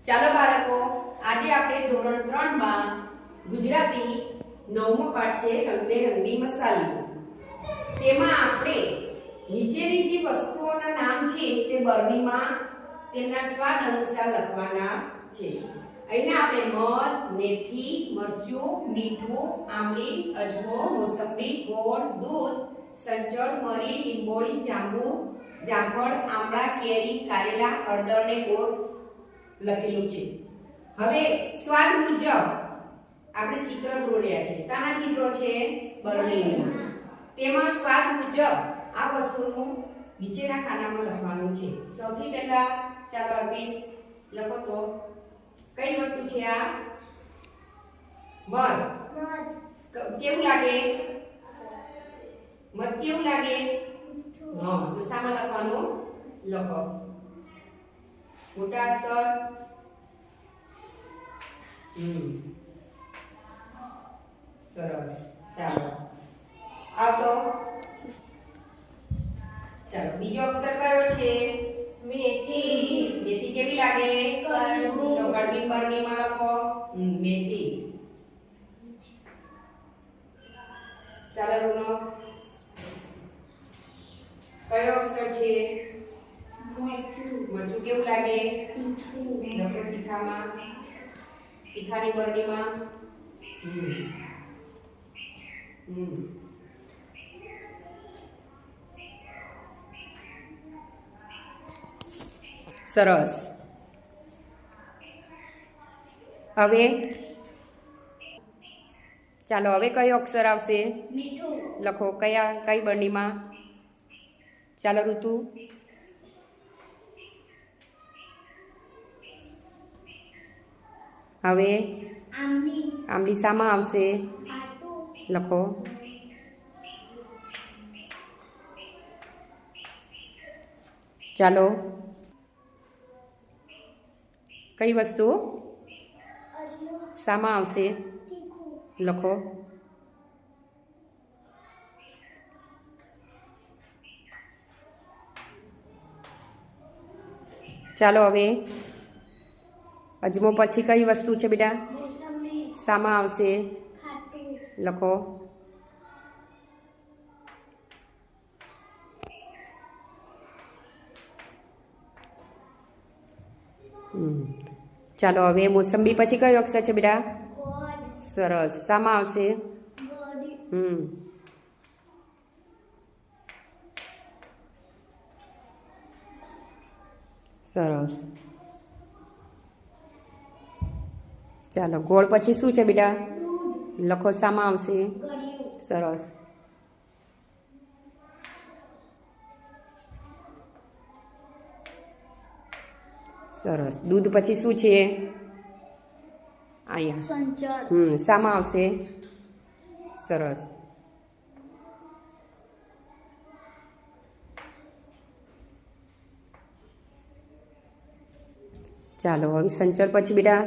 ચાલો બાળકો, આજે આપણે ધોરણ 3 માં ગુજરાતી 9મો પાઠ છે રંગબેરંગી મસાલીઓ. તેમાં આપણે નીચેની જે વસ્તુઓના નામ છે તે બરણીમાં તેમના સ્વાદ અનુસાર લખવાના છે. અહીંયા આપણે મધ, મેથી, મરચું, મીઠું, આંબલી, અજમો, મોસંબી, ગોળ, દૂધ, સંચળ, મરી, લીંબોળી, જાંબુ, જામફળ, આમળા, કેરી, કારેલા, હળદર ને ગોળ લખેલું છે. હવે સ્વાદ મુજબ આપણે ચિત્ર દોર્યા છે. શાના ચિત્રો છે? બરણીના. તેમાં સ્વાદ મુજબ આ વસ્તુનું નીચેના ખાનામાં લખવાનું છે. સૌથી પહેલા ચાલો અર્પિત લખો તો કઈ વસ્તુ છે આ? મધ. કેવું લાગે? મધ કેવું લાગે? હા, તો શામાં લખવાનું? લખો મોટા અક્ષર. સરસ. ચાલો આવતો. ચાલો બીજો અક્ષર કયો છે? મેથી. મેથી કેવી લાગે? કડવી. તો કડવી બરણીમાં લખો મેથી. ચાલો રૂનો કયો અક્ષર છે? મરચું. મરચું કેવું લાગે? તીખું. લખો તીખામાં. તીખાની બરણીમાં. સરસ. હવે ચાલો હવે કયો અક્ષર આવશે? મીઠું. લખો કઈ બરણીમાં? ચાલો ઋતુ. હવે આંબલી શામાં આવશે? લખો. ચાલો કઈ વસ્તુ શામાં આવશે? લખો. ચાલો હવે અજમો પછી કઈ વસ્તુ છે બેટા? શામાં આવશે? લખો. ચાલો હવે મોસંબી પછી કયો અક્ષર છે બેટા? સરસ. શામાં આવશે? સરસ. ચાલો ગોળ પછી શું છે બેટા? લખો શામાં આવશે? સરસ. સરસ. દૂધ પછી શું છે? અહીંયા શામાં આવશે? સરસ. ચાલો હવે સંચળ પછી બેટા?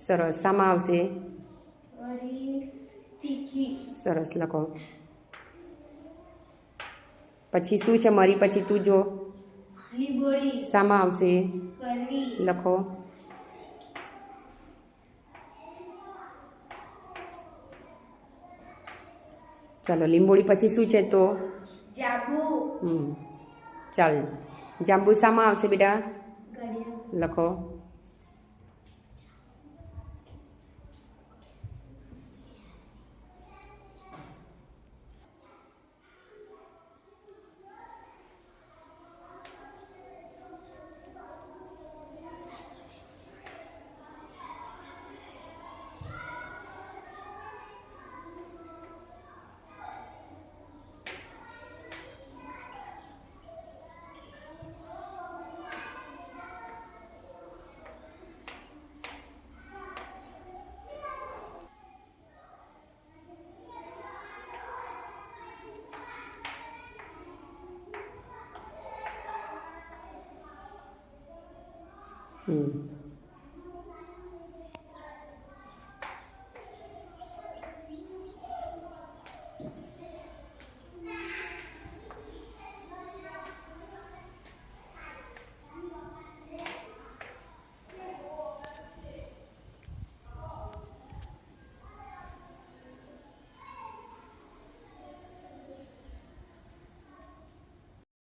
સરસ. શામાં આવશે? સરસ. લખો. પછી શું છે મરી પછી? તું જો શામાં આવશે? લખો. ચાલો લીંબોળી પછી શું છે તો? ચાલ જાંબુ શામાં આવશે બેટા? લખો.